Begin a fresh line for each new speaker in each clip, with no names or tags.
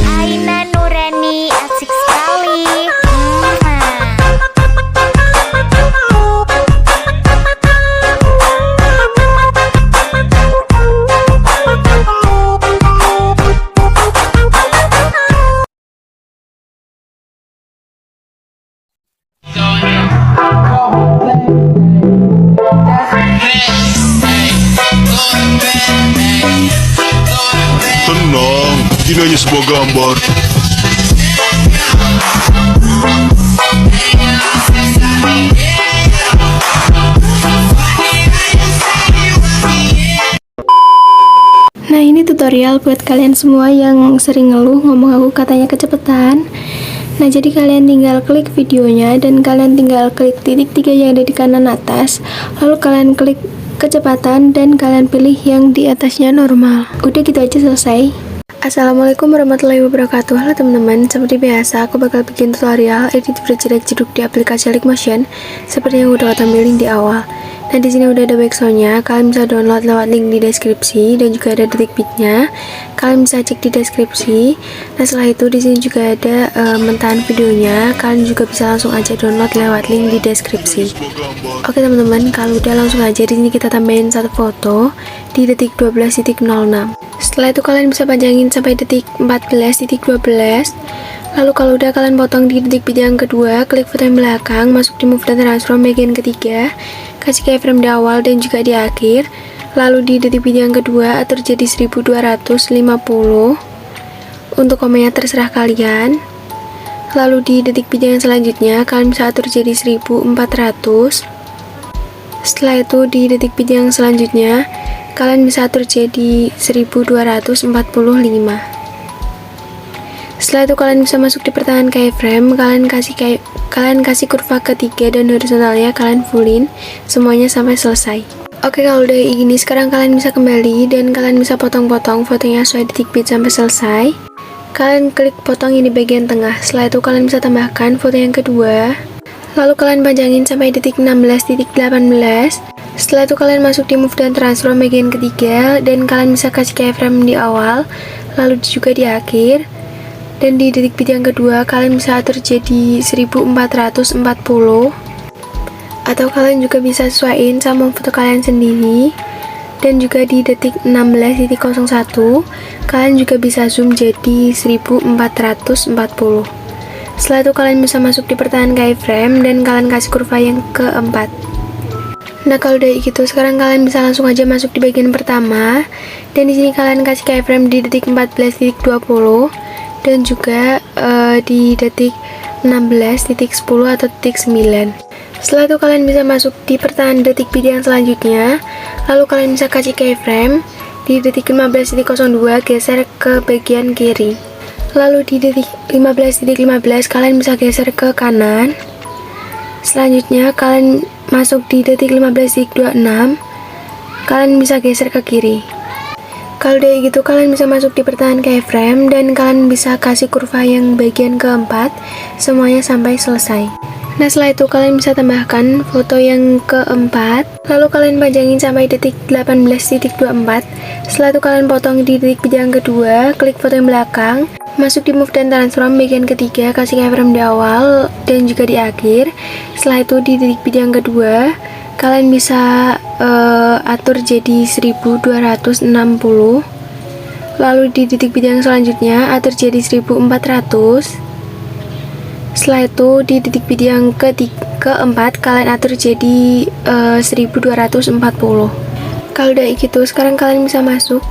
Aina Nurani asik sekali.
Tenang, ini hanya sebuah gambar.
Nah, ini tutorial buat kalian semua yang sering ngeluh ngomong aku katanya kecepatan. Nah, jadi kalian tinggal klik videonya dan kalian tinggal klik titik 3 yang ada di kanan atas. Lalu kalian klik kecepatan dan kalian pilih yang di atasnya normal. Udah gitu aja, selesai. Assalamualaikum warahmatullahi wabarakatuh. Halo teman-teman, seperti biasa aku bakal bikin tutorial edit berjerak jeduk di aplikasi Linkmotion seperti yang udah tampilin di awal. Nah, di sini udah ada backsoundnya, kalian bisa download lewat link di deskripsi dan juga ada detik beatnya. Kalian bisa cek di deskripsi. Nah, setelah itu di sini juga ada mentahan videonya. Kalian juga bisa langsung aja download lewat link di deskripsi. Oke teman-teman, kalau udah langsung aja di sini kita tambahin satu foto di detik 12.06. Setelah itu kalian bisa panjangin sampai detik 14.12. Lalu kalau udah kalian potong di detik beat yang kedua, klik foto yang belakang, masuk di move dan transform bagian ketiga, kasih keyframe di awal dan juga di akhir. Lalu di detik beat yang kedua atur jadi 1250. Untuk komanya terserah kalian. Lalu di detik beat yang selanjutnya kalian bisa atur jadi 1400. Setelah itu di detik beat yang selanjutnya kalian bisa atur jadi 1245. Setelah itu kalian bisa masuk di pertengahan keyframe, kalian kasih kurva ketiga dan horizontalnya kalian fullin semuanya sampai selesai. Oke, kalau udah kayak gini sekarang kalian bisa kembali dan kalian bisa potong-potong fotonya sesuai detik beat sampai selesai. Kalian klik potong ini bagian tengah. Setelah itu kalian bisa tambahkan foto yang kedua. Lalu kalian panjangin sampai detik 16.18. Setelah itu kalian masuk di move dan transform bagian ketiga dan kalian bisa kasih keyframe di awal, lalu juga di akhir. Dan di detik beat yang kedua kalian bisa atur jadi 1440. Atau kalian juga bisa sesuaiin sama foto kalian sendiri. Dan juga di detik 16.01 kalian juga bisa zoom jadi 1440. Setelah itu kalian bisa masuk di pertengahan keyframe dan kalian kasih kurva yang keempat. Nah, kalau udah gitu sekarang kalian bisa langsung aja masuk di bagian pertama. Dan di sini kalian kasih keyframe di detik 14.20 dan juga di detik 16.10 atau detik 9. Setelah itu kalian bisa masuk di pertengahan detik beat yang selanjutnya. Lalu kalian bisa kasih keyframe di detik 15.02 geser ke bagian kiri. Lalu di detik 15.15 kalian bisa geser ke kanan. Selanjutnya kalian masuk di detik 15.26 kalian bisa geser ke kiri. Kalau udah gitu kalian bisa masuk di pertengahan keyframe dan kalian bisa kasih kurva yang bagian keempat semuanya sampai selesai. Nah, setelah itu kalian bisa tambahkan foto yang keempat, lalu kalian panjangin sampai detik 18.24. Setelah itu kalian potong di detik beat yang kedua, klik foto yang belakang, masuk di move dan transform bagian ketiga, kasih keyframe di awal dan juga di akhir. Setelah itu di detik beat yang kedua kalian bisa atur jadi 1260. Lalu di detik beat yang selanjutnya atur jadi 1400. Setelah itu di detik beat yang keempat kalian atur jadi 1240. Kalau udah gitu sekarang kalian bisa masuk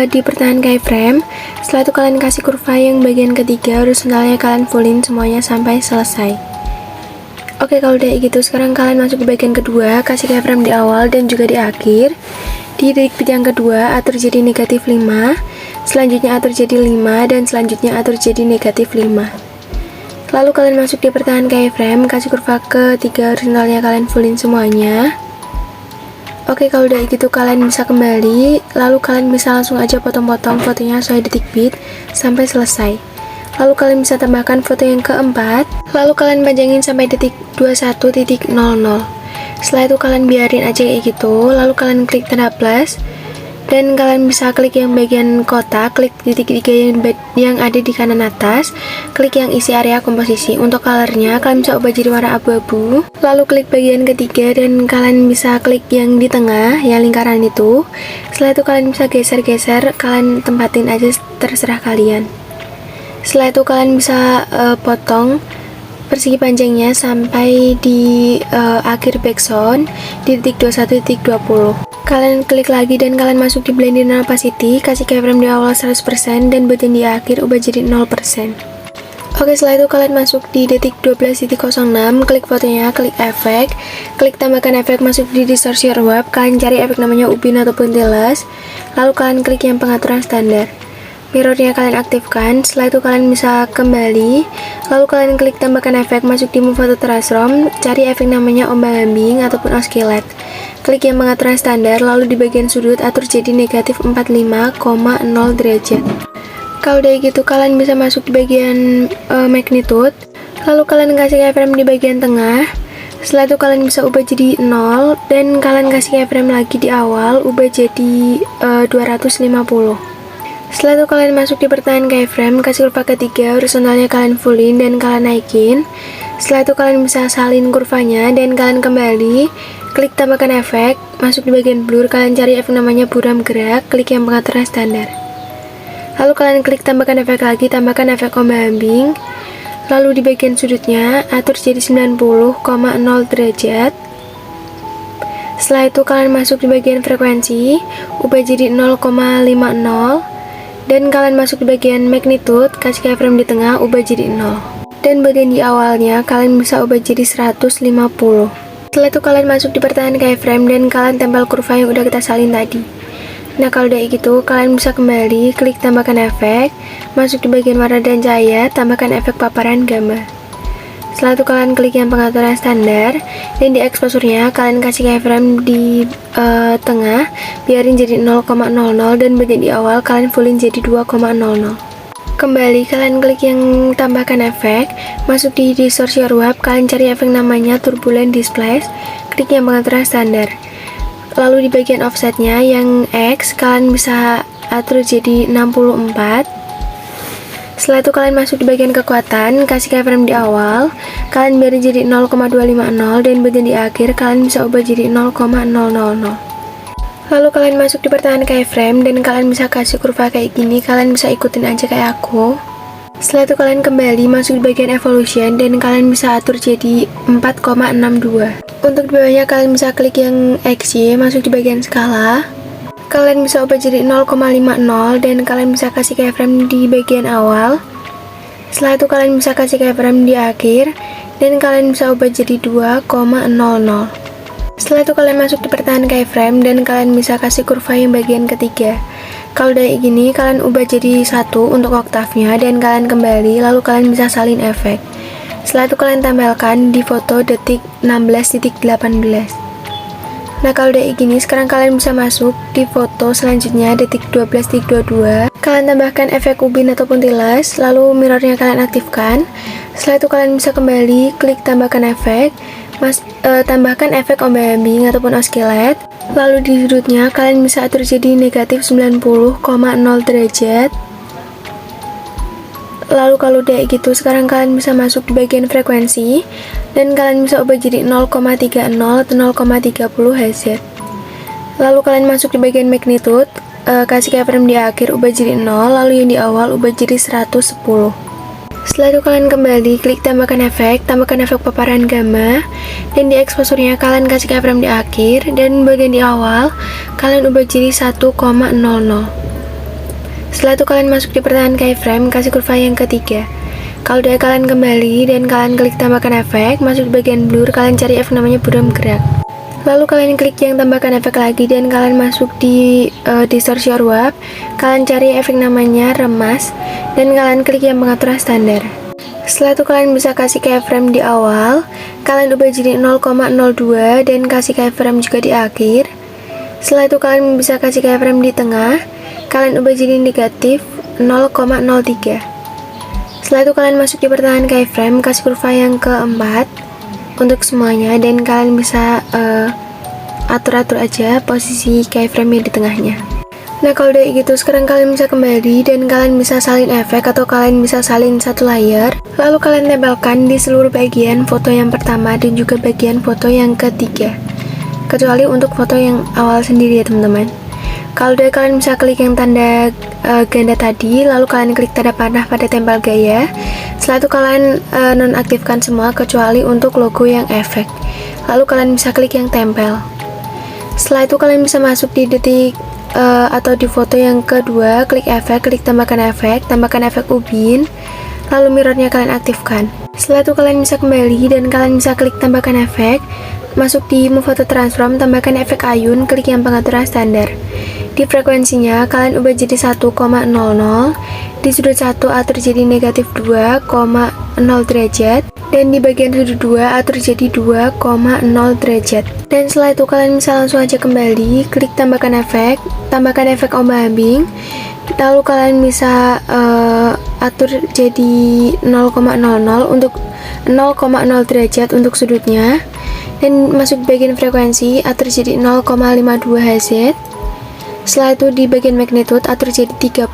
di pertengahan keyframe. Setelah itu kalian kasih kurva yang bagian ketiga, horizontalnya kalian fullin semuanya sampai selesai. Oke, kalau udah gitu sekarang kalian masuk ke bagian kedua, kasih keyframe di awal dan juga di akhir. Di detik beat yang kedua atur jadi negatif 5, selanjutnya atur jadi 5, dan selanjutnya atur jadi negatif 5. Lalu kalian masuk di pertengahan keyframe, kasih kurva ketiga, horizontalnya kalian fullin semuanya. Oke, kalau udah gitu kalian bisa kembali, lalu kalian bisa langsung aja potong-potong fotonya sesuai detik beat sampai selesai. Lalu kalian bisa tambahkan foto yang keempat, lalu kalian panjangin sampai detik 21.00. Setelah itu kalian biarin aja kayak gitu, lalu kalian klik tanda plus Dan kalian bisa klik yang bagian kotak, klik titik 3 yang ada di kanan atas, klik yang isi area komposisi. Untuk colornya kalian bisa ubah jadi warna abu-abu. Lalu klik bagian ketiga dan kalian bisa klik yang di tengah, yang lingkaran itu. Setelah itu kalian bisa geser-geser, kalian tempatin aja terserah kalian. Setelah itu kalian bisa potong persegi panjangnya sampai di akhir background di titik 21 titik 20. Kalian klik lagi dan kalian masuk di blending opacity, kasih keyframe di awal 100% dan bagian di akhir ubah jadi 0%. Oke, setelah itu kalian masuk di detik 12.06, klik fotonya, klik efek, klik tambahkan efek, masuk di distortion web, kalian cari efek namanya ubin ataupun tiles, lalu kalian klik yang pengaturan standar. Mirrornya kalian aktifkan, setelah itu kalian bisa kembali, lalu kalian klik tambahkan efek, masuk di move auto transform, cari efek namanya ombang-ambing ataupun oscillate. Klik yang pengaturan standar, lalu di bagian sudut atur jadi negatif 45,0 derajat. Kalau udah gitu kalian bisa masuk di bagian magnitude, lalu kalian kasih keyframe di bagian tengah. Setelah itu kalian bisa ubah jadi 0 dan kalian kasih keyframe lagi di awal, ubah jadi 250. Setelah itu kalian masuk di pertahanan keyframe, kasih kurva ketiga, horizontalnya kalian fullin dan kalian naikin. Setelah itu kalian bisa salin kurvanya dan kalian kembali, klik tambahkan efek, masuk di bagian blur, kalian cari efek namanya buram gerak, klik yang pengaturan standar. Lalu kalian klik tambahkan efek lagi, tambahkan efek ombang-ambing. Lalu di bagian sudutnya atur jadi 90,0 derajat. Setelah itu kalian masuk di bagian frekuensi, ubah jadi 0,50. Dan kalian masuk di bagian magnitude, kasih keyframe di tengah, ubah jadi 0. Dan bagian di awalnya kalian bisa ubah jadi 150. Setelah itu kalian masuk di pertahanan keyframe dan kalian tempel kurva yang udah kita salin tadi. Nah, kalau udah gitu kalian bisa kembali, klik tambahkan efek, masuk di bagian warna dan cahaya, tambahkan efek paparan gambar. Setelah itu kalian klik yang pengaturan standar dan di exposure-nya kalian kasih keyframe di tengah, biarin jadi 0,00 dan bagian di awal kalian fullin jadi 2,00. Kembali kalian klik yang tambahkan efek, masuk di distortion web, kalian cari efek namanya turbulent displace, klik yang pengaturan standar. Lalu di bagian offsetnya yang X kalian bisa atur jadi 64. Setelah itu kalian masuk di bagian kekuatan, kasih keyframe di awal, kalian biarin jadi 0,250 dan bagian di akhir kalian bisa ubah jadi 0,000. Lalu kalian masuk di pertahanan keyframe dan kalian bisa kasih kurva kayak gini, kalian bisa ikutin aja kayak aku. Setelah itu kalian kembali masuk di bagian evolution dan kalian bisa atur jadi 4,62. Untuk di bawahnya kalian bisa klik yang XY, masuk di bagian skala. Kalian bisa ubah jadi 0,50 dan kalian bisa kasih keyframe di bagian awal. Setelah itu kalian bisa kasih keyframe di akhir dan kalian bisa ubah jadi 2,00. Setelah itu kalian masuk di pertahanan keyframe dan kalian bisa kasih kurva yang bagian ketiga. Kalau udah kayak gini kalian ubah jadi 1 untuk oktavnya dan kalian kembali, lalu kalian bisa salin efek. Setelah itu kalian tampilkan di foto detik 16.18. Nah, kalau udah kayak gini sekarang kalian bisa masuk di foto selanjutnya detik 12.22. Kalian tambahkan efek ubin ataupun tiles, lalu mirrornya kalian aktifkan. Setelah itu kalian bisa kembali, klik tambahkan efek, tambahkan efek ombang-ambing ataupun oscillate. Lalu di sudutnya kalian bisa atur jadi negatif 90,0 derajat. Lalu kalau udah gitu sekarang kalian bisa masuk di bagian frekuensi dan kalian bisa ubah jadi 0,30 atau 0,30 Hz. Lalu kalian masuk di bagian magnitude, kasih keyframe di akhir ubah jadi 0, lalu yang di awal ubah jadi 110. Setelah itu kalian kembali, klik tambahkan efek paparan gamma, dan di exposure-nya kalian kasih keyframe di akhir dan bagian di awal kalian ubah jadi 1,00. Setelah itu kalian masuk di pertahanan keyframe, kasih kurva yang ketiga. Kalau udah kalian kembali dan kalian klik tambahkan efek, masuk di bagian blur, kalian cari efek namanya buram gerak. Lalu kalian klik yang tambahkan efek lagi dan kalian masuk di distortion web, kalian cari efek namanya remas dan kalian klik yang pengaturan standar. Setelah itu kalian bisa kasih keyframe di awal, kalian ubah jadi 0,02 dan kasih keyframe juga di akhir. Setelah itu kalian bisa kasih keyframe di tengah, kalian ubah jadi negatif 0,03. Setelah itu kalian masuk di pertahanan keyframe, kasih kurva yang keempat untuk semuanya dan kalian bisa atur-atur aja posisi keyframe di tengahnya. Nah kalau udah gitu, sekarang kalian bisa kembali dan kalian bisa salin efek atau kalian bisa salin satu layer. Lalu kalian tempelkan di seluruh bagian foto yang pertama dan juga bagian foto yang ketiga. Kecuali untuk foto yang awal sendiri ya teman-teman. Kalau udah, kalian bisa klik yang tanda ganda tadi, lalu kalian klik tanda panah pada tempel gaya. Setelah itu kalian nonaktifkan semua kecuali untuk logo yang efek. Lalu kalian bisa klik yang tempel. Setelah itu kalian bisa masuk di detik atau di foto yang kedua, klik efek, klik tambahkan efek ubin, lalu mirrornya kalian aktifkan. Setelah itu kalian bisa kembali dan kalian bisa klik tambahkan efek, masuk di move auto transform, tambahkan efek ayun, klik yang pengaturan standar. Di frekuensinya kalian ubah jadi 1,00, di sudut 1 atur jadi negatif 2,0 derajat, dan di bagian sudut 2 atur jadi 2,0 derajat. Dan setelah itu kalian bisa langsung aja kembali, klik tambahkan efek ombak-ambing, lalu kalian bisa atur jadi 0,00 untuk 0,0 derajat untuk sudutnya, dan masuk di bagian frekuensi atur jadi 0,52 Hz. Setelah itu di bagian magnitude atur jadi 30.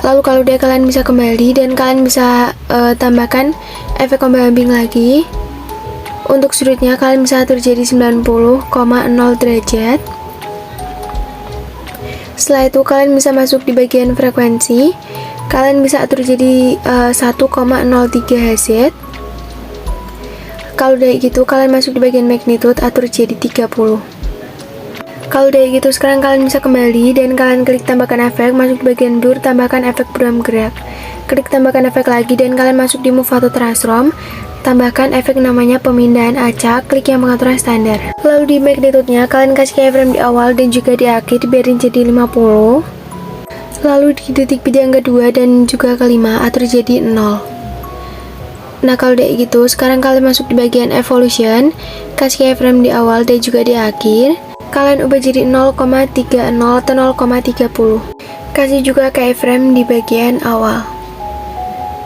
Lalu kalau udah, kalian bisa kembali dan kalian bisa tambahkan efek ombak-ambing lagi. Untuk sudutnya kalian bisa atur jadi 90,0 derajat. Setelah itu kalian bisa masuk di bagian frekuensi, kalian bisa atur jadi 1,03 Hz. Kalau udah gitu, kalian masuk di bagian magnitude atur jadi 30. Kalau udah gitu, sekarang kalian bisa kembali dan kalian klik tambahkan efek, masuk di bagian blur, tambahkan efek buram gerak. Klik tambahkan efek lagi dan kalian masuk di move auto transform, tambahkan efek namanya pemindahan acak, klik yang pengaturan standar. Lalu di magnitude-nya kalian kasih keyframe di awal dan juga di akhir, dibiarin jadi 50. Lalu di detik yang kedua dan juga kelima atur jadi 0. Nah kalau udah gitu, sekarang kalian masuk di bagian evolution, kasih keyframe di awal dan juga di akhir. Kalian ubah jadi 0,30 atau 0,30. Kasih juga keyframe di bagian awal.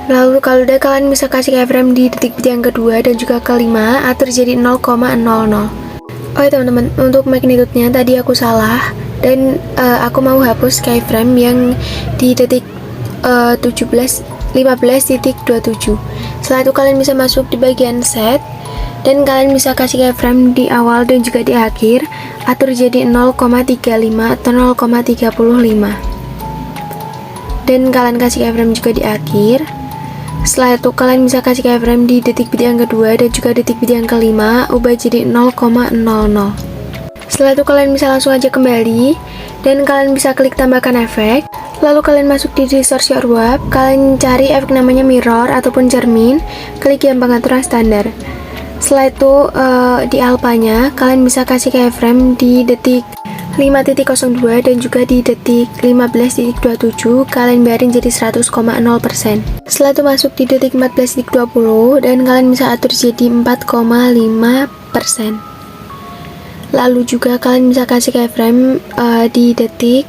Lalu kalau udah, kalian bisa kasih keyframe di detik yang kedua dan juga kelima, atur jadi 0,00. Oh teman-teman, untuk magnitude-nya tadi aku salah dan aku mau hapus keyframe yang di detik 15.27. Setelah itu kalian bisa masuk di bagian set dan kalian bisa kasih keyframe di awal dan juga di akhir, atur jadi 0,35 atau 0,35. Dan kalian kasih keyframe juga di akhir. Setelah itu kalian bisa kasih keyframe di detik yang kedua dan juga detik yang kelima, ubah jadi 0,00. Setelah itu kalian bisa langsung aja kembali dan kalian bisa klik tambahkan efek. Lalu kalian masuk di resource your web, kalian cari efek namanya mirror ataupun cermin, klik yang pengaturan standar. Setelah itu di alpanya kalian bisa kasih keyframe di detik 5.02 dan juga di detik 15.27, kalian biarin jadi 100,0%. Setelah itu masuk di detik 14.20 dan kalian bisa atur jadi 4,5%. Lalu juga kalian bisa kasih keyframe di detik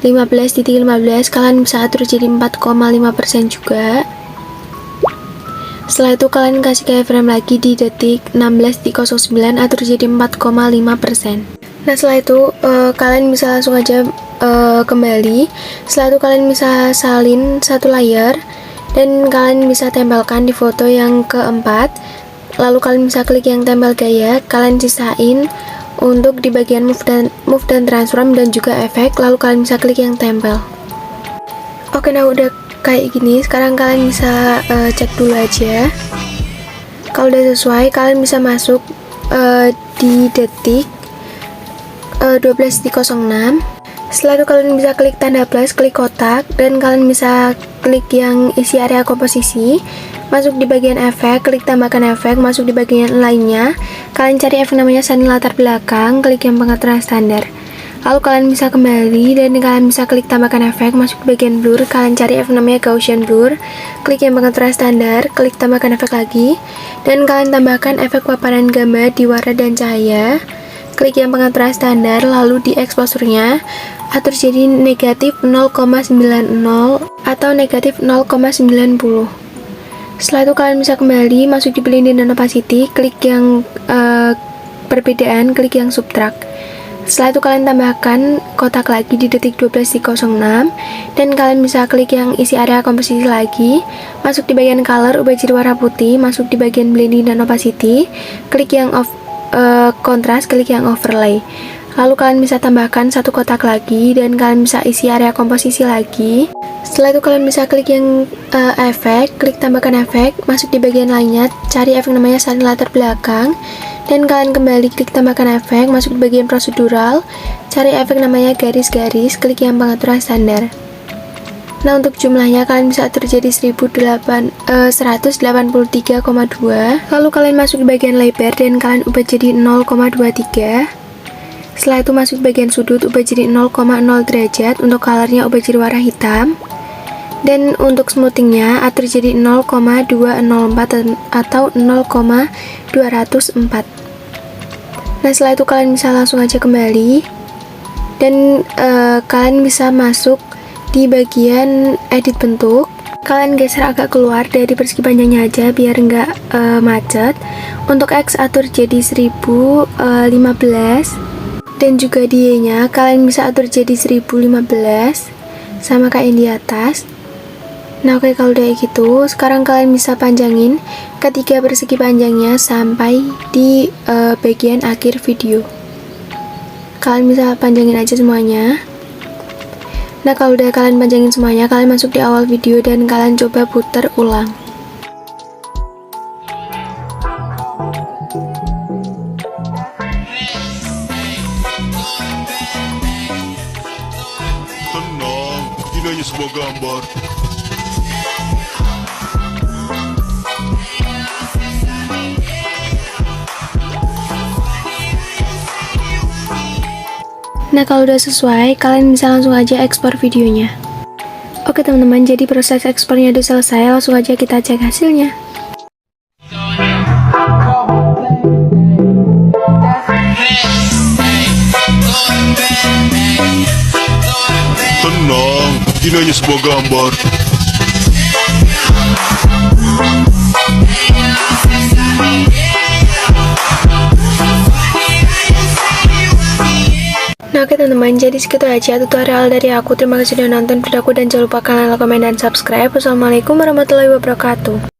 15.15, kalian bisa atur jadi 4,5% juga. Setelah itu kalian kasih keyframe lagi di detik 16.09, atur jadi 4,5%. Nah setelah itu kalian bisa langsung aja kembali. Setelah itu kalian bisa salin satu layer dan kalian bisa tempelkan di foto yang keempat. Lalu kalian bisa klik yang tempel gaya, kalian sisain untuk di bagian move dan transform dan juga efek. Lalu kalian bisa klik yang tempel. Oke, nah udah kayak gini. Sekarang kalian bisa cek dulu aja. Kalau udah sesuai, kalian bisa masuk di detik 12.06. Setelah itu kalian bisa klik tanda plus, klik kotak, dan kalian bisa klik yang isi area komposisi, masuk di bagian efek, klik tambahkan efek, masuk di bagian lainnya, kalian cari efek namanya sandi latar belakang, klik yang pengaturan standar. Lalu kalian bisa kembali dan kalian bisa klik tambahkan efek, masuk di bagian blur, kalian cari efek namanya Gaussian blur, klik yang pengaturan standar, klik tambahkan efek lagi, dan kalian tambahkan efek paparan gambar di warna dan cahaya, klik yang pengaturan standar, lalu di exposure-nya atur jadi negatif 0,90 atau negatif 0,90. Setelah itu kalian bisa kembali, masuk di blending dan opacity, klik yang perbedaan, klik yang subtract. Setelah itu kalian tambahkan kotak lagi di detik 12.06 dan kalian bisa klik yang isi area komposisi lagi, masuk di bagian color, ubah jadi warna putih, masuk di bagian blending dan opacity, klik yang kontras, klik yang overlay. Lalu kalian bisa tambahkan satu kotak lagi dan kalian bisa isi area komposisi lagi. Setelah itu kalian bisa klik yang efek, klik tambahkan efek, masuk di bagian lainnya, cari efek namanya salin latar belakang. Dan kalian kembali klik tambahkan efek, masuk di bagian prosedural, cari efek namanya garis-garis, klik yang pengaturan standar. Nah, untuk jumlahnya kalian bisa atur jadi 183,2. Lalu kalian masuk di bagian lebar dan kalian ubah jadi 0,23. Setelah itu masuk di bagian sudut, ubah jadi 0,0 derajat. Untuk colornya ubah jadi warna hitam. Dan untuk smoothingnya atur jadi 0,204 atau 0,204. Nah, setelah itu kalian bisa langsung aja kembali dan kalian bisa masuk di bagian edit bentuk. Kalian geser agak keluar dari persegi panjangnya aja biar nggak macet. Untuk X atur jadi 1015 dan juga di Y-nya kalian bisa atur jadi 1015 sama kayak yang di atas. Nah, oke, kalau udah gitu, sekarang kalian bisa panjangin ketiga persegi panjangnya sampai di bagian akhir video. Kalian bisa panjangin aja semuanya. Nah, kalau udah kalian panjangin semuanya, kalian masuk di awal video dan kalian coba putar ulang.
Tenang, ini hanya sebuah gambar.
Nah, kalau udah sesuai, kalian bisa langsung aja ekspor videonya. Oke teman-teman, jadi proses ekspornya udah selesai, langsung aja kita cek hasilnya.
Tenang, ini hanya sebuah gambar.
Nah, oke teman-teman, jadi segitu aja tutorial dari aku. Terima kasih sudah nonton videoku dan jangan lupa kalian like, komen, dan subscribe. Wassalamualaikum warahmatullahi wabarakatuh.